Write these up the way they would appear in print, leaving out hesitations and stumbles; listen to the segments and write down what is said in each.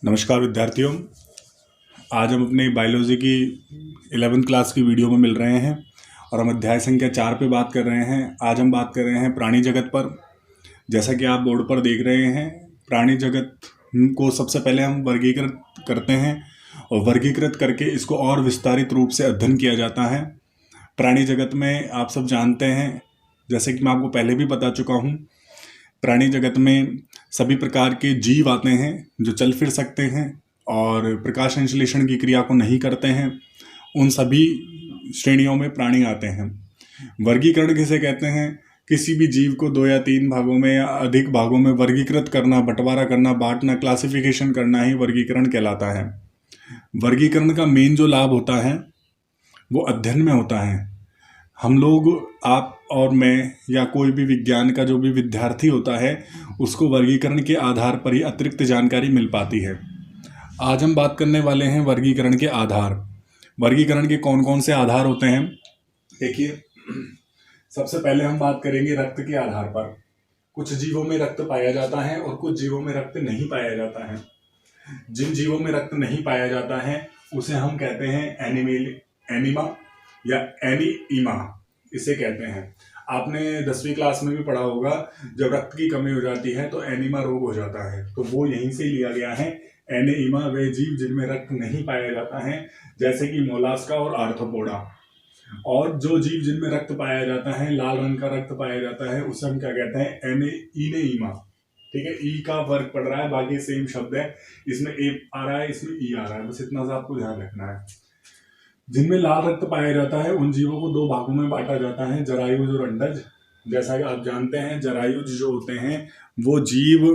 नमस्कार विद्यार्थियों, आज हम अपनी बायोलॉजी की 11वीं क्लास की वीडियो में मिल रहे हैं और हम अध्याय संख्या 4 पे बात कर रहे हैं। आज हम बात कर रहे हैं प्राणी जगत पर। जैसा कि आप बोर्ड पर देख रहे हैं, प्राणी जगत को सबसे पहले हम वर्गीकृत करते हैं और वर्गीकृत करके इसको और विस्तारित रूप से अध्ययन किया जाता है। प्राणी जगत में आप सब जानते हैं, जैसे कि मैं आपको पहले भी बता चुका हूँ, प्राणी जगत में सभी प्रकार के जीव आते हैं जो चल फिर सकते हैं और प्रकाश संश्लेषण की क्रिया को नहीं करते हैं। उन सभी श्रेणियों में प्राणी आते हैं। वर्गीकरण किसे कहते हैं? किसी भी जीव को 2 या 3 भागों में या अधिक भागों में वर्गीकृत करना, बंटवारा करना, बांटना, क्लासिफिकेशन करना ही वर्गीकरण कहलाता है। वर्गीकरण का मेन जो लाभ होता है वो अध्ययन में होता है। हम लोग, आप और मैं या कोई भी विज्ञान का जो भी विद्यार्थी होता है, उसको वर्गीकरण के आधार पर ही अतिरिक्त जानकारी मिल पाती है। आज हम बात करने वाले हैं वर्गीकरण के आधार। वर्गीकरण के कौन कौन से आधार होते हैं? देखिए, सबसे पहले हम बात करेंगे रक्त के आधार पर। कुछ जीवों में रक्त पाया जाता है और कुछ जीवों में रक्त नहीं पाया जाता है। जिन जीवों में रक्त नहीं पाया जाता है उसे हम कहते हैं एनीमा या एनीइमा, इसे कहते हैं। आपने 10वीं क्लास में भी पढ़ा होगा, जब रक्त की कमी हो जाती है तो एनीमा रोग हो जाता है, तो वो यहीं से लिया गया है। एनीइमा वे जीव जिनमें रक्त नहीं पाया जाता है, जैसे कि मोलास्का और आर्थ्रोपोडा। और जो जीव जिनमें रक्त पाया जाता है, लाल रंग का रक्त पाया जाता है, उसे हम क्या कहते हैं? इनेइमा। ठीक है, ई का फर्क पड़ रहा है, बाकी सेम शब्द है। इसमें ए आ रहा है, इसमें ई आ रहा है, बस इतना सा आपको ध्यान रखना है। जिनमें लाल रक्त पाया जाता है उन जीवों को 2 भागों में बांटा जाता है, जरायुज और अंडज। जैसा कि आप जानते हैं, जरायुज जो होते हैं वो जीव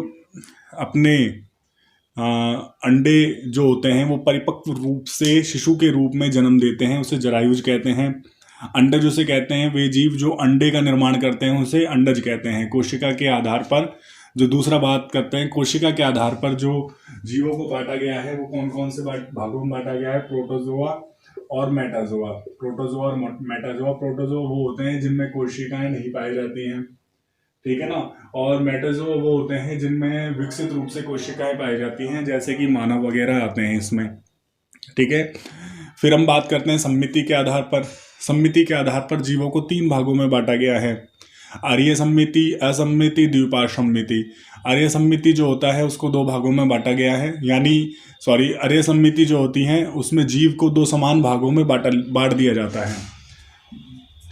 अपने अंडे जो होते हैं वो परिपक्व रूप से शिशु के रूप में जन्म देते हैं, उसे जरायुज कहते हैं। अंडज उसे कहते हैं वे जीव जो अंडे का निर्माण करते हैं, उसे अंडज कहते हैं। कोशिका के आधार पर जो दूसरा बात करते हैं, कोशिका के आधार पर जो जीवों को बांटा गया है वो कौन कौन से भागों में बांटा गया है? प्रोटोजोआ और मेटाजोआ। प्रोटोजोआ और मेटाजोआ। प्रोटोजोआ वो होते हैं जिनमें कोशिकाएं नहीं पाई जाती हैं, ठीक है ना। और मेटाजोआ वो होते हैं जिनमें विकसित रूप से कोशिकाएं पाई जाती हैं, जैसे कि मानव वगैरह आते हैं इसमें, ठीक है। फिर हम बात करते हैं सम्मिति के आधार पर। सम्मिति के आधार पर जीवों को 3 भागों में बांटा गया है, आर्य सम्मिति, असम्मिति, द्विपार्श्व सम्मिति। आर्य सम्मिति जो होता है उसको 2 भागों में बांटा गया है, आर्य सम्मिति जो होती है उसमें जीव को 2 समान भागों में बांट दिया जाता है,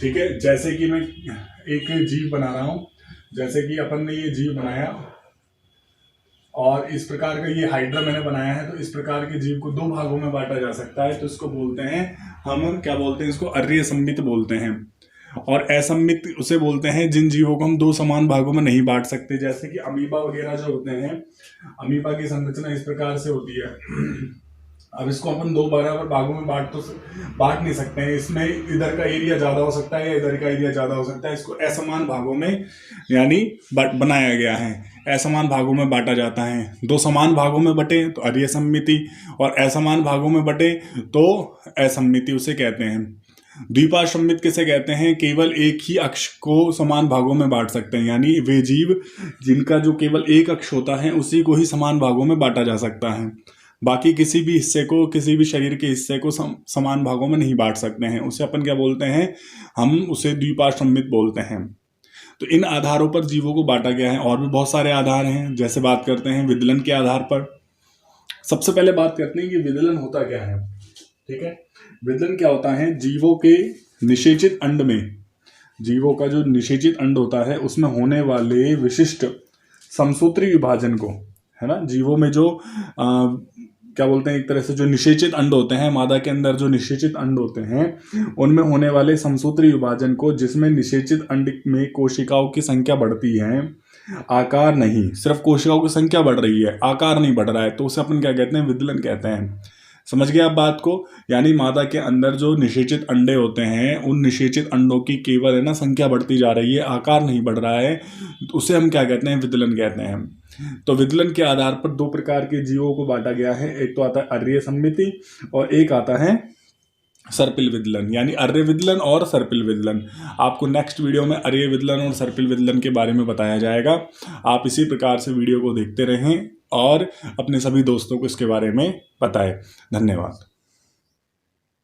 ठीक है। जैसे कि मैं एक जीव बना रहा हूं, जैसे कि अपन ने ये जीव बनाया और इस प्रकार का ये हाइड्रा मैंने बनाया है, तो इस प्रकार के जीव को 2 भागों में बांटा जा सकता है। तो इसको बोलते हैं, हम क्या बोलते हैं? इसको आर्य सम्मित बोलते हैं। और असम्मित उसे बोलते हैं जिन जीवों को हम 2 समान भागों में नहीं बांट सकते, जैसे कि अमीबा वगैरह जो होते हैं। अमीबा की संरचना इस प्रकार से होती है। अब इसको अपन 2 बराबर भागों में बांट नहीं सकते हैं। इसमें इधर का एरिया ज्यादा हो सकता है या इधर का एरिया ज्यादा हो सकता है। इसको असमान भागों में यानी बनाया गया है, असमान भागों में बांटा जाता है। 2 समान भागों में बटे तो आर्य सम्मिति और असमान भागों में बटे तो असम्मिति उसे कहते हैं। द्विपार्श्व सम्मित किसे कहते हैं? केवल एक ही अक्ष को समान भागों में बांट सकते हैं, यानी वे जीव जिनका जो केवल एक अक्ष होता है उसी को ही समान भागों में बांटा जा सकता है। बाकी किसी भी हिस्से को, किसी भी शरीर के हिस्से को समान भागों में नहीं बांट सकते हैं। उसे अपन क्या बोलते हैं? हम उसे द्विपार्श्व सम्मित बोलते हैं। तो इन आधारों पर जीवों को बांटा गया है। और भी बहुत सारे आधार हैं, जैसे बात करते हैं विदलन के आधार पर। सबसे पहले बात करते हैं कि विदलन होता क्या है, ठीक है। विदलन क्या होता है? जीवों के निषेचित अंड में, जीवों का जो निषेचित अंड होता है उसमें होने वाले विशिष्ट समसूत्री विभाजन को, है ना, जीवों में जो क्या बोलते हैं, एक तरह से जो निषेचित अंड होते हैं, मादा के अंदर जो निषेचित अंड होते हैं उनमें होने वाले समसूत्री विभाजन को, जिसमें निषेचित अंड में कोशिकाओं की संख्या बढ़ती है, आकार नहीं, सिर्फ कोशिकाओं की संख्या बढ़ रही है, आकार नहीं बढ़ रहा है, तो उसे अपन क्या कहते हैं? विदलन कहते हैं। समझ गए आप बात को? यानी मादा के अंदर जो निषेचित अंडे होते हैं उन निषेचित अंडों की केवल, है ना, संख्या बढ़ती जा रही है, आकार नहीं बढ़ रहा है, तो उसे हम क्या कहते हैं? विदलन कहते हैं। तो विदलन के आधार पर 2 प्रकार के जीवों को बांटा गया है। एक तो आता है आर्य सम्मिति और एक आता है सर्पिल विदलन, यानी आर्य विदलन और सर्पिल विदलन। आपको नेक्स्ट वीडियो में आर्य विदलन और सर्पिल विदलन के बारे में बताया जाएगा। आप इसी प्रकार से वीडियो को देखते रहें। और अपने सभी दोस्तों को इसके बारे में बताएं। धन्यवाद।